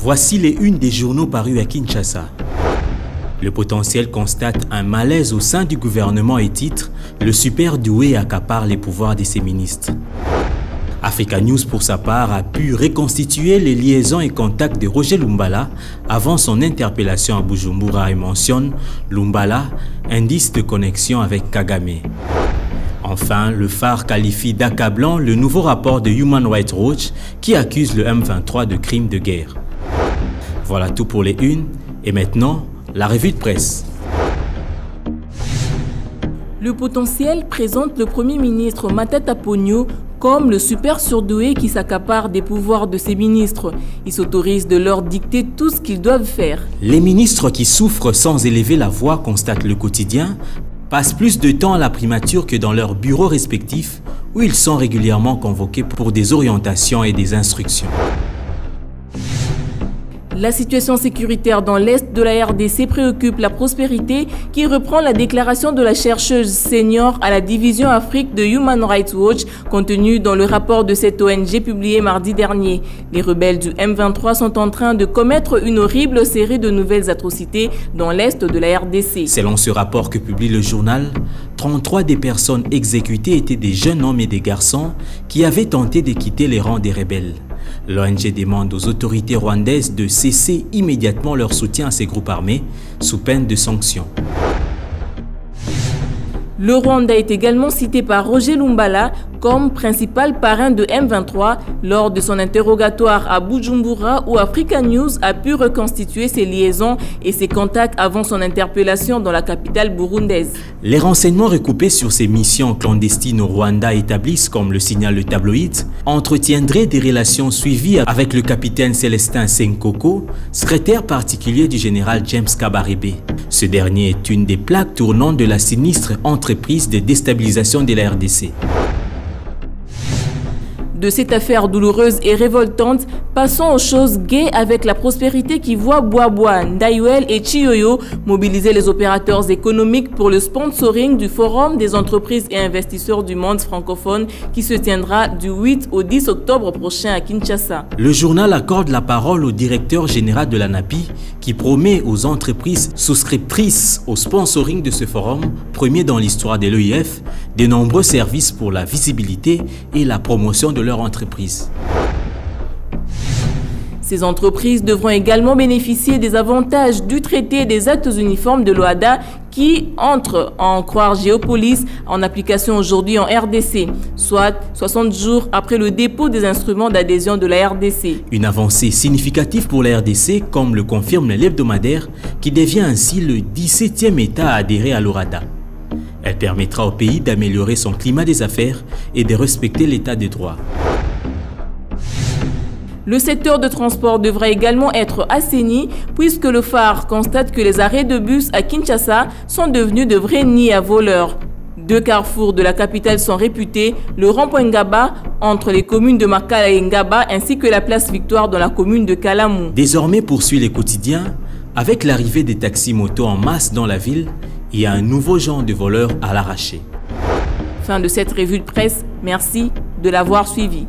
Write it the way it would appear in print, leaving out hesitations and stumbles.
Voici les unes des journaux parus à Kinshasa. Le potentiel constate un malaise au sein du gouvernement et titre « Le super doué accapare les pouvoirs de ses ministres ». Africa News, pour sa part, a pu reconstituer les liaisons et contacts de Roger Lumbala avant son interpellation à Bujumbura et mentionne Lumbala, indice de connexion avec Kagame. Enfin, le phare qualifie d'accablant le nouveau rapport de Human Rights Watch qui accuse le M23 de crimes de guerre. Voilà tout pour les unes, et maintenant, la revue de presse. Le potentiel présente le Premier ministre Matata Ponyo comme le super surdoué qui s'accapare des pouvoirs de ses ministres. Il s'autorise de leur dicter tout ce qu'ils doivent faire. Les ministres qui souffrent sans élever la voix, constate le quotidien, passent plus de temps à la primature que dans leurs bureaux respectifs où ils sont régulièrement convoqués pour des orientations et des instructions. La situation sécuritaire dans l'Est de la RDC préoccupe la prospérité qui reprend la déclaration de la chercheuse senior à la division Afrique de Human Rights Watch contenue dans le rapport de cette ONG publié mardi dernier. Les rebelles du M23 sont en train de commettre une horrible série de nouvelles atrocités dans l'Est de la RDC. Selon ce rapport que publie le journal, 33 des personnes exécutées étaient des jeunes hommes et des garçons qui avaient tenté de quitter les rangs des rebelles. L'ONG demande aux autorités rwandaises de cesser immédiatement leur soutien à ces groupes armés sous peine de sanctions. Le Rwanda est également cité par Roger Lumbala comme principal parrain de M23 lors de son interrogatoire à Bujumbura où Africa News a pu reconstituer ses liaisons et ses contacts avant son interpellation dans la capitale burundaise. Les renseignements recoupés sur ces missions clandestines au Rwanda établissent, comme le signale le tabloïd, entretiendraient des relations suivies avec le capitaine Célestin Senkoko, secrétaire particulier du général James Kabarebe. Ce dernier est une des plaques tournantes de la sinistre entreprise de déstabilisation de la RDC. De cette affaire douloureuse et révoltante, passons aux choses gaies avec la prospérité qui voit Bois-Bois, Ndayuel et Chiyoyo mobiliser les opérateurs économiques pour le sponsoring du Forum des entreprises et investisseurs du monde francophone qui se tiendra du 8 au 10 octobre prochain à Kinshasa. Le journal accorde la parole au directeur général de l'ANAPI qui promet aux entreprises souscriptrices au sponsoring de ce forum, premier dans l'histoire de l'EIF, de nombreux services pour la visibilité et la promotion de leur entreprise. Ces entreprises devront également bénéficier des avantages du traité des actes uniformes de l'OADA qui entre, à en croire Géopolis, en application aujourd'hui en RDC, soit 60 jours après le dépôt des instruments d'adhésion de la RDC. Une avancée significative pour la RDC, comme le confirme l'hebdomadaire, qui devient ainsi le 17e État à adhérer à l'OADA. Elle permettra au pays d'améliorer son climat des affaires et de respecter l'état des droits. Le secteur de transport devra également être assaini puisque le phare constate que les arrêts de bus à Kinshasa sont devenus de vrais nids à voleurs. Deux carrefours de la capitale sont réputés, le rond-point Ngaba entre les communes de Makala et Ngaba ainsi que la place Victoire dans la commune de Kalamu. Désormais, poursuit les quotidiens, avec l'arrivée des taxis-motos en masse dans la ville, il y a un nouveau genre de voleurs à l'arraché. Fin de cette revue de presse, merci de l'avoir suivi.